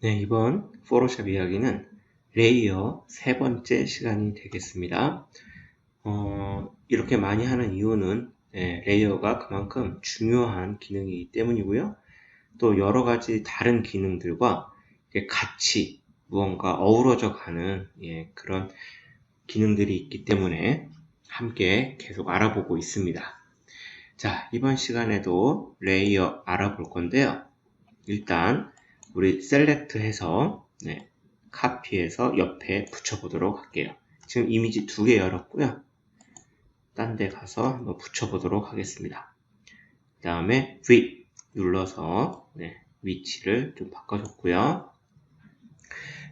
네, 이번 포토샵 이야기는 레이어 세 번째 시간이 되겠습니다. 이렇게 많이 하는 이유는 레이어가 그만큼 중요한 기능이기 때문이고요. 또 여러 가지 다른 기능들과 같이 무언가 어우러져 가는 그런 기능들이 있기 때문에 함께 계속 알아보고 있습니다. 자, 이번 시간에도 레이어 알아볼 건데요. 일단 우리 셀렉트 해서 카피해서 옆에 붙여보도록 할게요. 지금 이미지 2개 열었고요. 딴 데 가서 한번 붙여보도록 하겠습니다. 그 다음에 V 눌러서 위치를 좀 바꿔줬고요.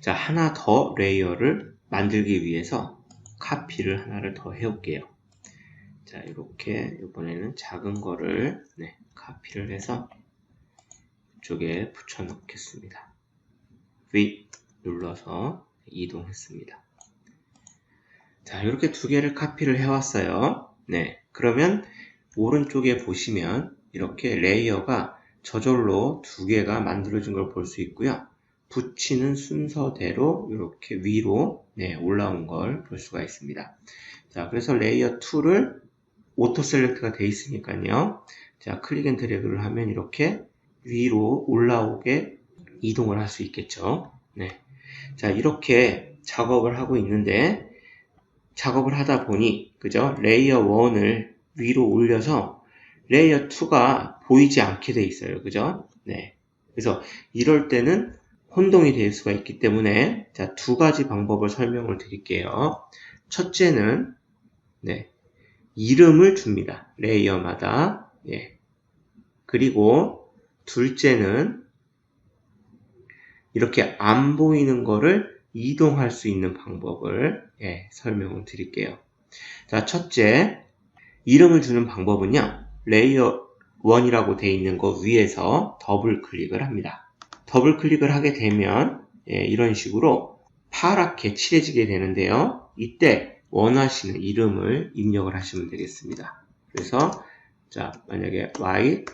자, 하나 더 레이어를 만들기 위해서 카피를 하나를 더 해올게요. 자, 이렇게 이번에는 작은 거를 카피를 해서 이쪽에 붙여 넣겠습니다. V 눌러서 이동했습니다. 자, 이렇게 두 개를 카피를 해왔어요. 그러면 오른쪽에 보시면 이렇게 레이어가 저절로 두 개가 만들어진 걸 볼 수 있고요. 붙이는 순서대로 이렇게 위로 올라온 걸 볼 수가 있습니다. 자, 그래서 레이어 2를 오토 셀렉트가 되어 있으니까요. 자, 클릭 앤 드래그를 하면 이렇게 위로 올라오게 이동을 할 수 있겠죠. 자, 이렇게 작업을 하고 있는데 작업을 하다 보니 그죠? 레이어 1을 위로 올려서 레이어 2가 보이지 않게 돼 있어요. 그죠? 그래서 이럴 때는 혼동이 될 수가 있기 때문에 자, 두 가지 방법을 설명을 드릴게요. 첫째는 이름을 줍니다. 레이어마다. 그리고 둘째는 이렇게 안 보이는 거를 이동할 수 있는 방법을 설명을 드릴게요. 자, 첫째, 이름을 주는 방법은요. 레이어 1이라고 되어 있는 거 위에서 더블 클릭을 합니다. 더블 클릭을 하게 되면 이런 식으로 파랗게 칠해지게 되는데요. 이때 원하시는 이름을 입력을 하시면 되겠습니다. 그래서 자, 만약에 white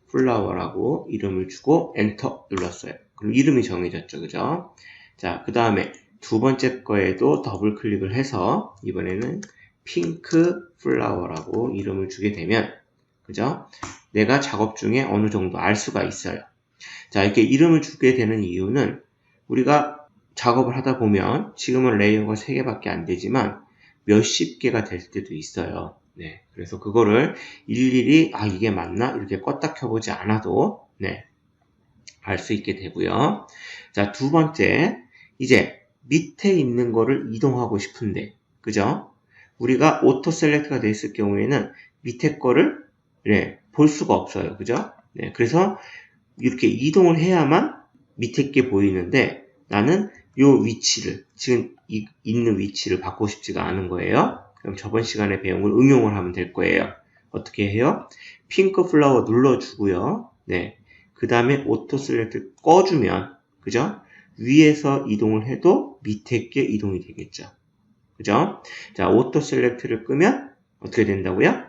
flower라고 이름을 주고 엔터 눌렀어요. 그럼 이름이 정해졌죠. 그죠? 자, 그 다음에 두 번째 거에도 더블 클릭을 해서 이번에는 핑크 플라워라고 이름을 주게 되면 그죠? 내가 작업 중에 어느 정도 알 수가 있어요. 자, 이렇게 이름을 주게 되는 이유는 우리가 작업을 하다 보면 지금은 레이어가 3개밖에 안 되지만 몇십 개가 될 때도 있어요. 그래서 그거를 일일이 이게 맞나? 이렇게 껐다 켜보지 않아도 알 수 있게 되고요. 자, 두 번째, 이제 밑에 있는 거를 이동하고 싶은데, 그죠? 우리가 오토 셀렉트가 되어 있을 경우에는 밑에 거를 볼 수가 없어요. 그죠? 그래서 이렇게 이동을 해야만 밑에 게 보이는데 나는 요 위치를, 지금 있는 위치를 바꾸고 싶지가 않은 거예요. 그럼 저번 시간에 배운 걸 응용을 하면 될 거예요. 어떻게 해요? 핑크 플라워 눌러주고요. 그 다음에 오토 셀렉트 꺼주면, 그죠? 위에서 이동을 해도 밑에 게 이동이 되겠죠. 그죠? 자, 오토 셀렉트를 끄면 어떻게 된다고요?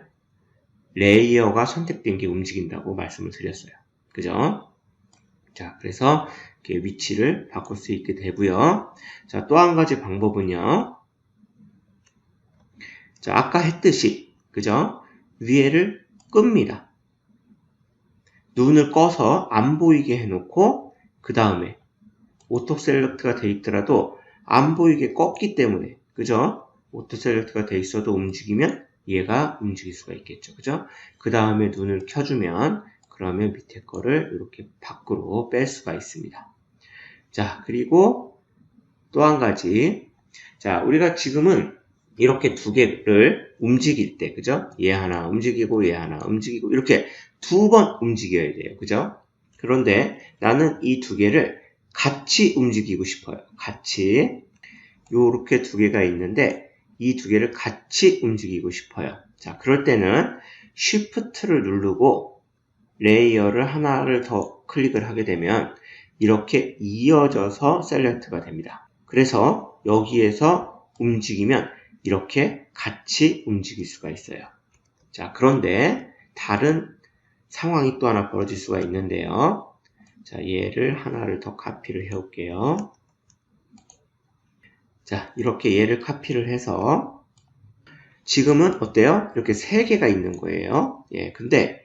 레이어가 선택된 게 움직인다고 말씀을 드렸어요. 그죠? 자, 그래서 이렇게 위치를 바꿀 수 있게 되고요. 자, 또 한 가지 방법은요. 자, 아까 했듯이, 그죠? 위에를 끕니다. 눈을 꺼서 안 보이게 해놓고 그 다음에 오토 셀렉트가 돼 있더라도 안 보이게 껐기 때문에 그죠? 오토 셀렉트가 돼 있어도 움직이면 얘가 움직일 수가 있겠죠. 그죠? 그 다음에 눈을 켜주면 그러면 밑에 거를 이렇게 밖으로 뺄 수가 있습니다. 자, 그리고 또 한 가지. 자, 우리가 지금은 이렇게 두 개를 움직일 때, 그죠? 얘 하나 움직이고, 얘 하나 움직이고, 이렇게 두 번 움직여야 돼요. 그죠? 그런데 나는 이 두 개를 같이 움직이고 싶어요. 같이. 요렇게 두 개가 있는데, 이 두 개를 같이 움직이고 싶어요. 자, 그럴 때는 Shift를 누르고, 레이어를 하나를 더 클릭을 하게 되면, 이렇게 이어져서 셀렉트가 됩니다. 그래서 여기에서 움직이면 이렇게 같이 움직일 수가 있어요. 자, 그런데 다른 상황이 또 하나 벌어질 수가 있는데요. 자, 얘를 하나를 더 카피를 해올게요. 자, 이렇게 얘를 카피를 해서 지금은 어때요? 이렇게 3개가 있는 거예요. 예, 근데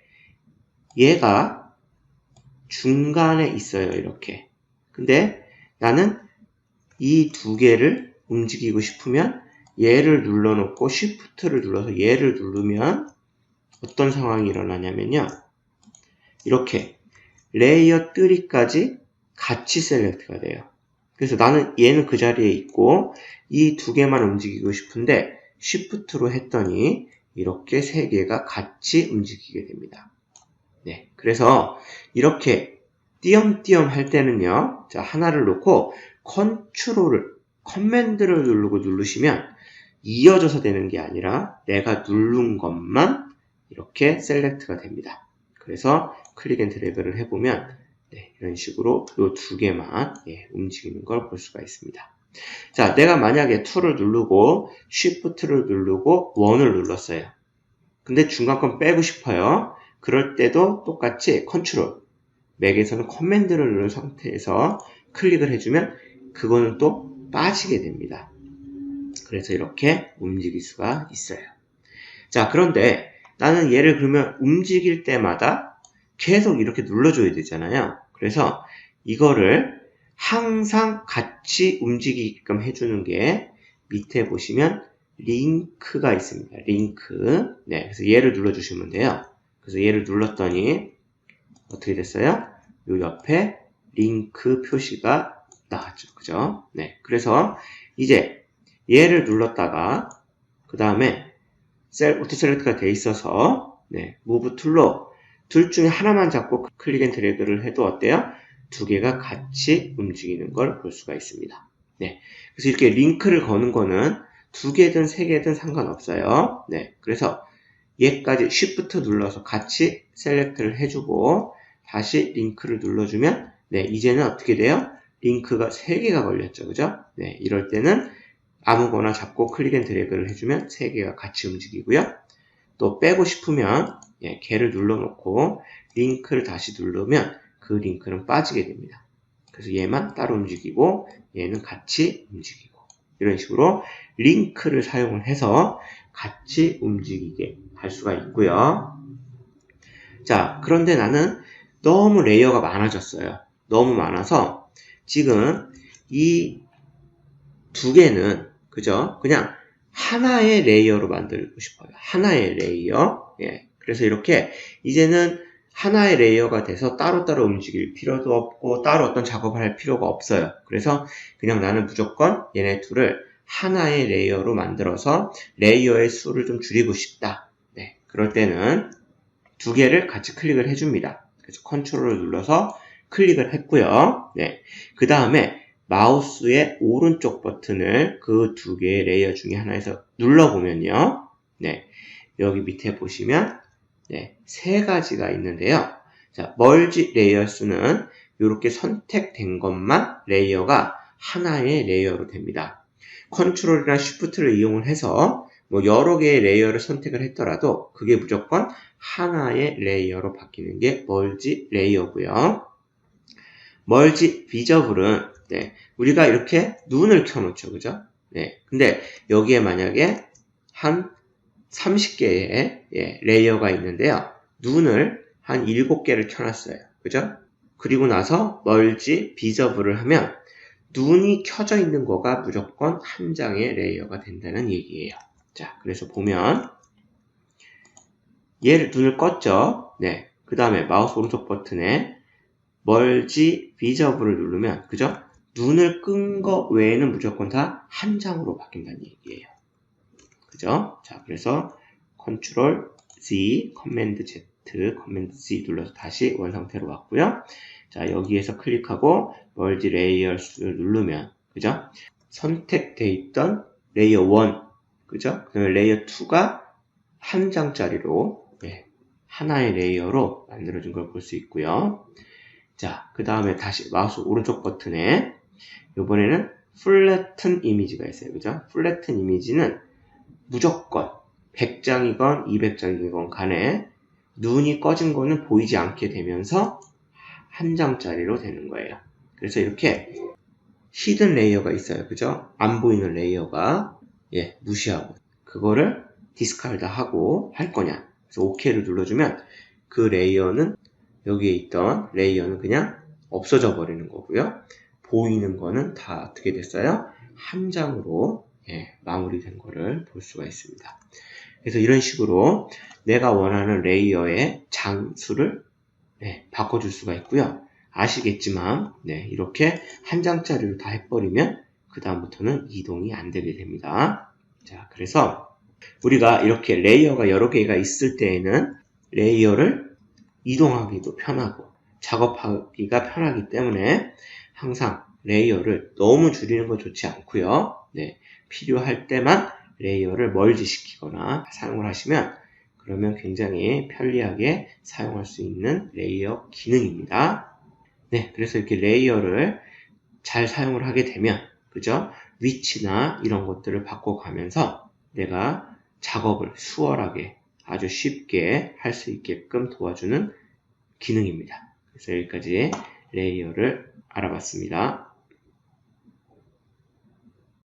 얘가 중간에 있어요. 이렇게. 근데 나는 이 2개를 움직이고 싶으면 얘를 눌러놓고 Shift를 눌러서 얘를 누르면 어떤 상황이 일어나냐면요. 이렇게 레이어 3까지 같이 셀렉트가 돼요. 그래서 나는 얘는 그 자리에 있고 이 2개만 움직이고 싶은데 Shift로 했더니 이렇게 3개가 같이 움직이게 됩니다. 네, 그래서 이렇게 띄엄띄엄 할 때는요. 자, 하나를 놓고 커맨드를 누르시면 이어져서 되는 게 아니라 내가 누른 것만 이렇게 셀렉트가 됩니다. 그래서 클릭 앤 드래그를 해보면 네, 이런 식으로 이 2개만 움직이는 걸 볼 수가 있습니다. 자, 내가 만약에 2를 누르고 Shift를 누르고 1을 눌렀어요. 근데 중간 건 빼고 싶어요. 그럴 때도 똑같이 컨트롤, 맥에서는 커맨드를 누른 상태에서 클릭을 해주면 그거는 또 빠지게 됩니다. 그래서 이렇게 움직일 수가 있어요. 자, 그런데 나는 얘를 그러면 움직일 때마다 계속 이렇게 눌러줘야 되잖아요. 그래서 이거를 항상 같이 움직이게끔 해주는 게 밑에 보시면 링크가 있습니다. 링크. 네, 그래서 얘를 눌러주시면 돼요. 그래서 얘를 눌렀더니 어떻게 됐어요? 요 옆에 링크 표시가 나왔죠. 그죠? 네, 그래서 이제 얘를 눌렀다가 그 다음에 오토 셀렉트가 돼 있어서 네, 무브 툴로 둘 중에 하나만 잡고 클릭 앤 드래그를 해도 어때요? 2개가 같이 움직이는 걸 볼 수가 있습니다. 네, 그래서 이렇게 링크를 거는 거는 2개든 3개든 상관없어요. 네, 그래서 얘까지 Shift 눌러서 같이 셀렉트를 해주고 다시 링크를 눌러주면 네, 이제는 어떻게 돼요? 링크가 3개가 걸렸죠. 그죠? 네, 이럴 때는 아무거나 잡고 클릭 앤 드래그를 해주면 3개가 같이 움직이고요. 또 빼고 싶으면 걔를 눌러놓고 링크를 다시 누르면 그 링크는 빠지게 됩니다. 그래서 얘만 따로 움직이고 얘는 같이 움직이고 이런 식으로 링크를 사용을 해서 같이 움직이게 할 수가 있고요. 자, 그런데 나는 너무 레이어가 많아졌어요. 너무 많아서 지금 이 2개는 그죠? 그냥 하나의 레이어로 만들고 싶어요. 하나의 레이어. 예. 그래서 이렇게 이제는 하나의 레이어가 돼서 따로따로 움직일 필요도 없고 따로 어떤 작업을 할 필요가 없어요. 그래서 그냥 나는 무조건 얘네 둘을 하나의 레이어로 만들어서 레이어의 수를 좀 줄이고 싶다. 네. 그럴 때는 2개를 같이 클릭을 해줍니다. 그래서 컨트롤을 눌러서 클릭을 했고요. 네. 그 다음에 마우스의 오른쪽 버튼을 그 2개의 레이어 중에 하나에서 눌러보면요. 네. 여기 밑에 보시면 네, 3가지가 있는데요. 자, 멀지 레이어 수는 이렇게 선택된 것만 레이어가 하나의 레이어로 됩니다. 컨트롤이나 쉬프트를 이용을 해서 뭐 여러 개의 레이어를 선택을 했더라도 그게 무조건 하나의 레이어로 바뀌는 게 멀지 레이어고요. 멀지 비저블은 네, 우리가 이렇게 눈을 켜놓죠. 그죠? 네. 근데 여기에 만약에 한 30개의 레이어가 있는데요. 눈을 한 7개를 켜놨어요. 그죠? 그리고 나서 멀지 비저블을 하면 눈이 켜져 있는 거가 무조건 한 장의 레이어가 된다는 얘기예요. 자, 그래서 보면 얘를 눈을 껐죠. 네. 그 다음에 마우스 오른쪽 버튼에 멀지 비저블을 누르면 그죠? 눈을 끈 거 외에는 무조건 다 한 장으로 바뀐다는 얘기예요. 그죠? 자, 그래서 컨트롤 Z, 커맨드 Z, 커맨드 Z 눌러서 다시 원상태로 왔고요. 자, 여기에서 클릭하고 멀지 레이어를 누르면 그죠? 선택돼 있던 레이어 1, 그죠? 그다음에 레이어 2가 한 장짜리로 하나의 레이어로 만들어진 걸 볼 수 있고요. 자, 그 다음에 다시 마우스 오른쪽 버튼에 이번에는 플래튼 이미지가 있어요. 그죠? 플래튼 이미지는 무조건 100장이건 200장이건 간에 눈이 꺼진 거는 보이지 않게 되면서 한 장짜리로 되는 거예요. 그래서 이렇게 히든 레이어가 있어요. 그죠? 안 보이는 레이어가 무시하고 그거를 디스카르드 하고 할 거냐. 그래서 OK를 눌러주면 그 레이어는 여기에 있던 레이어는 그냥 없어져 버리는 거고요. 보이는 거는 다 어떻게 됐어요? 한 장으로 마무리된 거를 볼 수가 있습니다. 그래서 이런 식으로 내가 원하는 레이어의 장수를 바꿔줄 수가 있고요. 아시겠지만 이렇게 한 장짜리로 다 해버리면 그 다음부터는 이동이 안 되게 됩니다. 자, 그래서 우리가 이렇게 레이어가 여러 개가 있을 때에는 레이어를 이동하기도 편하고 작업하기가 편하기 때문에 항상 레이어를 너무 줄이는 건 좋지 않고요. 필요할 때만 레이어를 멀지시키거나 사용을 하시면 그러면 굉장히 편리하게 사용할 수 있는 레이어 기능입니다. 그래서 이렇게 레이어를 잘 사용을 하게 되면 그죠? 위치나 이런 것들을 바꿔가면서 내가 작업을 수월하게 아주 쉽게 할 수 있게끔 도와주는 기능입니다. 그래서 여기까지 레이어를 알아봤습니다.